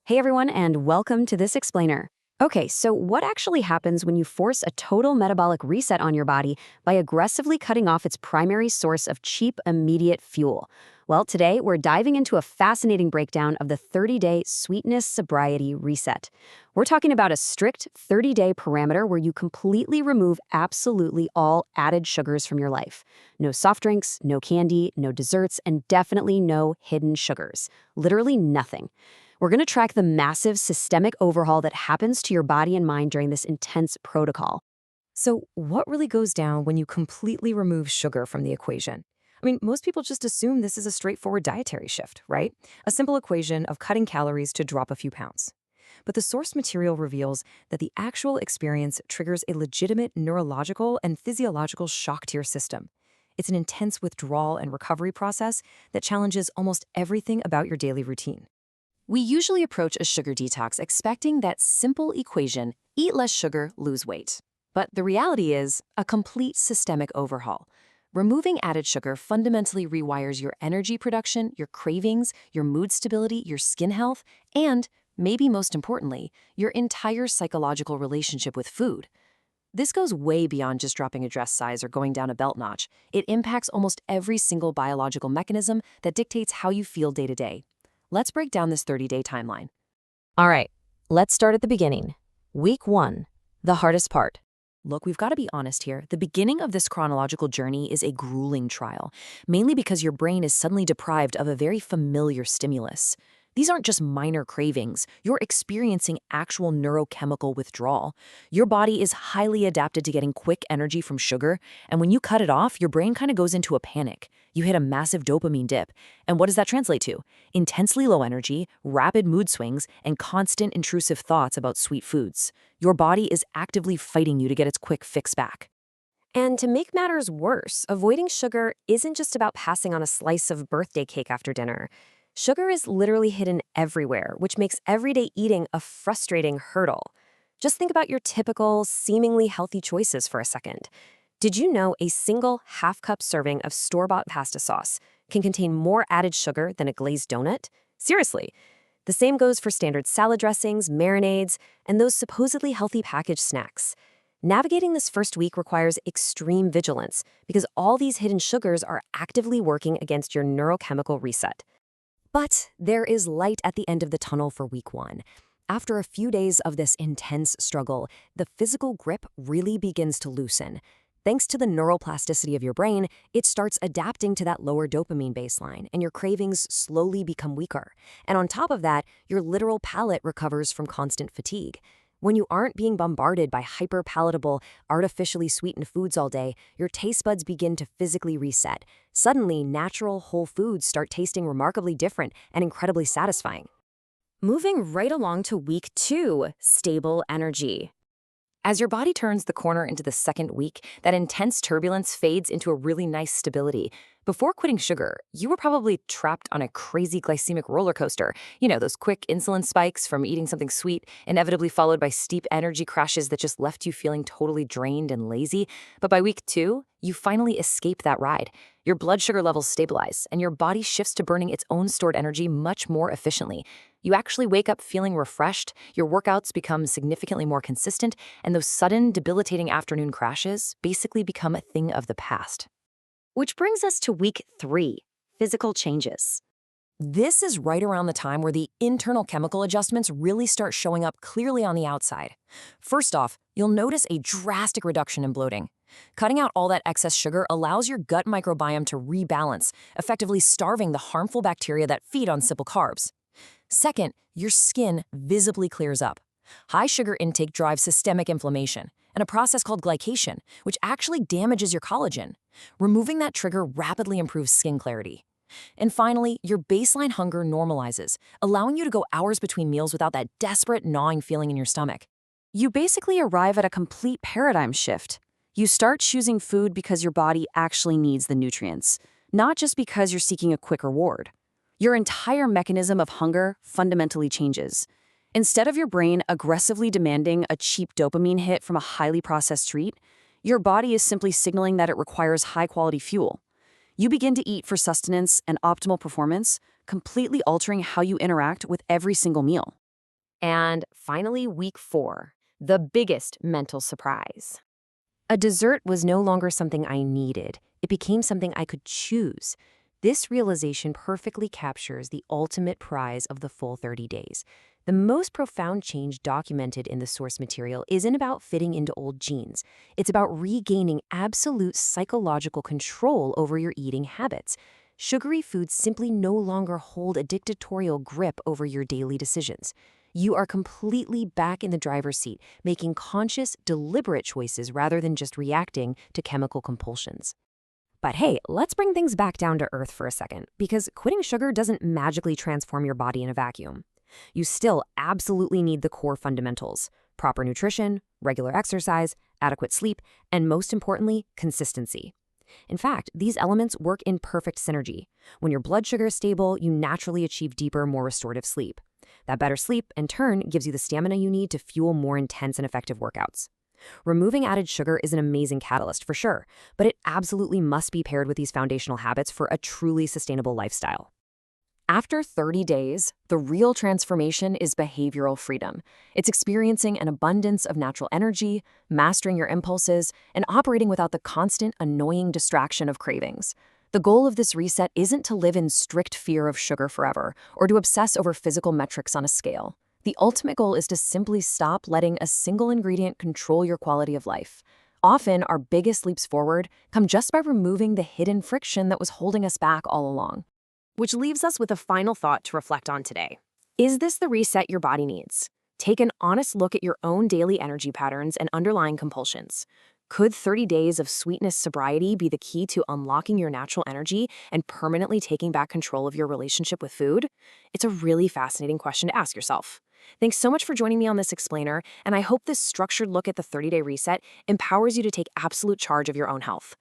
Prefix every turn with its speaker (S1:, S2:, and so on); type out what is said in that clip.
S1: Hey everyone, and welcome to this explainer. Okay, so what actually happens when you force a total metabolic reset on your body by aggressively cutting off its primary source of cheap, immediate fuel? Well, today we're diving into a fascinating breakdown of the 30-day sweetness sobriety reset. We're talking about a strict 30-day parameter where you completely remove absolutely all added sugars from your life. No soft drinks, no candy, no desserts, and definitely no hidden sugars. Literally nothing. We're going to track the massive systemic overhaul that happens to your body and mind during this intense protocol.
S2: So, what really goes down when you completely remove sugar from the equation? I mean, most people just assume this is a straightforward dietary shift, right? A simple equation of cutting calories to drop a few pounds. But the source material reveals that the actual experience triggers a legitimate neurological and physiological shock to your system. It's an intense withdrawal and recovery process that challenges almost everything about your daily routine. We usually approach a sugar detox expecting that simple equation, eat less sugar, lose weight. But the reality is a complete systemic overhaul. Removing added sugar fundamentally rewires your energy production, your cravings, your mood stability, your skin health, and, maybe most importantly, your entire psychological relationship with food. This goes way beyond just dropping a dress size or going down a belt notch. It impacts almost every single biological mechanism that dictates how you feel day to day. Let's break down this 30-day timeline.
S1: All right, let's start at the beginning. Week 1, the hardest part.
S2: Look, we've got to be honest here. The beginning of this chronological journey is a grueling trial, mainly because your brain is suddenly deprived of a very familiar stimulus. These aren't just minor cravings. You're experiencing actual neurochemical withdrawal. Your body is highly adapted to getting quick energy from sugar, and when you cut it off, your brain kind of goes into a panic. You hit a massive dopamine dip. And what does that translate to? Intensely low energy, rapid mood swings, and constant intrusive thoughts about sweet foods. Your body is actively fighting you to get its quick fix back.
S1: And to make matters worse, avoiding sugar isn't just about passing on a slice of birthday cake after dinner. Sugar is literally hidden everywhere, which makes everyday eating a frustrating hurdle. Just think about your typical, seemingly healthy choices for a second. Did you know a single half-cup serving of store-bought pasta sauce can contain more added sugar than a glazed donut? Seriously. The same goes for standard salad dressings, marinades, and those supposedly healthy packaged snacks. Navigating this first week requires extreme vigilance because all these hidden sugars are actively working against your neurochemical reset. But there is light at the end of the tunnel for week 1. After a few days of this intense struggle, the physical grip really begins to loosen. Thanks to the neuroplasticity of your brain, it starts adapting to that lower dopamine baseline, and your cravings slowly become weaker. And on top of that, your literal palate recovers from constant fatigue. When you aren't being bombarded by hyper-palatable, artificially sweetened foods all day, your taste buds begin to physically reset. Suddenly, natural, whole foods start tasting remarkably different and incredibly satisfying. Moving right along to week 2, stable energy. As your body turns the corner into the second week, that intense turbulence fades into a really nice stability. Before quitting sugar, you were probably trapped on a crazy glycemic roller coaster. You know, those quick insulin spikes from eating something sweet, inevitably followed by steep energy crashes that just left you feeling totally drained and lazy. But by week 2, you finally escape that ride. Your blood sugar levels stabilize, and your body shifts to burning its own stored energy much more efficiently. You actually wake up feeling refreshed, your workouts become significantly more consistent, and those sudden, debilitating afternoon crashes basically become a thing of the past. Which brings us to week 3, physical changes.
S2: This is right around the time where the internal chemical adjustments really start showing up clearly on the outside. First off, you'll notice a drastic reduction in bloating. Cutting out all that excess sugar allows your gut microbiome to rebalance, effectively starving the harmful bacteria that feed on simple carbs. Second, your skin visibly clears up. High sugar intake drives systemic inflammation and a process called glycation, which actually damages your collagen. Removing that trigger rapidly improves skin clarity. And finally, your baseline hunger normalizes, allowing you to go hours between meals without that desperate gnawing feeling in your stomach.
S1: You basically arrive at a complete paradigm shift. You start choosing food because your body actually needs the nutrients, not just because you're seeking a quick reward. Your entire mechanism of hunger fundamentally changes. Instead of your brain aggressively demanding a cheap dopamine hit from a highly processed treat, your body is simply signaling that it requires high-quality fuel. You begin to eat for sustenance and optimal performance, completely altering how you interact with every single meal. And finally, week 4, the biggest mental surprise. A dessert was no longer something I needed. It became something I could choose. This realization perfectly captures the ultimate prize of the full 30 days. The most profound change documented in the source material isn't about fitting into old genes. It's about regaining absolute psychological control over your eating habits. Sugary foods simply no longer hold a dictatorial grip over your daily decisions. You are completely back in the driver's seat, making conscious, deliberate choices rather than just reacting to chemical compulsions. But hey, let's bring things back down to earth for a second, because quitting sugar doesn't magically transform your body in a vacuum. You still absolutely need the core fundamentals: proper nutrition, regular exercise, adequate sleep, and most importantly, consistency. In fact, these elements work in perfect synergy. When your blood sugar is stable, you naturally achieve deeper, more restorative sleep. That better sleep, in turn, gives you the stamina you need to fuel more intense and effective workouts. Removing added sugar is an amazing catalyst for sure, but it absolutely must be paired with these foundational habits for a truly sustainable lifestyle. After 30 days, the real transformation is behavioral freedom. It's experiencing an abundance of natural energy, mastering your impulses, and operating without the constant, annoying distraction of cravings. The goal of this reset isn't to live in strict fear of sugar forever or to obsess over physical metrics on a scale. The ultimate goal is to simply stop letting a single ingredient control your quality of life. Often, our biggest leaps forward come just by removing the hidden friction that was holding us back all along. Which leaves us with a final thought to reflect on today. Is this the reset your body needs? Take an honest look at your own daily energy patterns and underlying compulsions. Could 30 days of sweetness sobriety be the key to unlocking your natural energy and permanently taking back control of your relationship with food? It's a really fascinating question to ask yourself. Thanks so much for joining me on this explainer, and I hope this structured look at the 30-day reset empowers you to take absolute charge of your own health.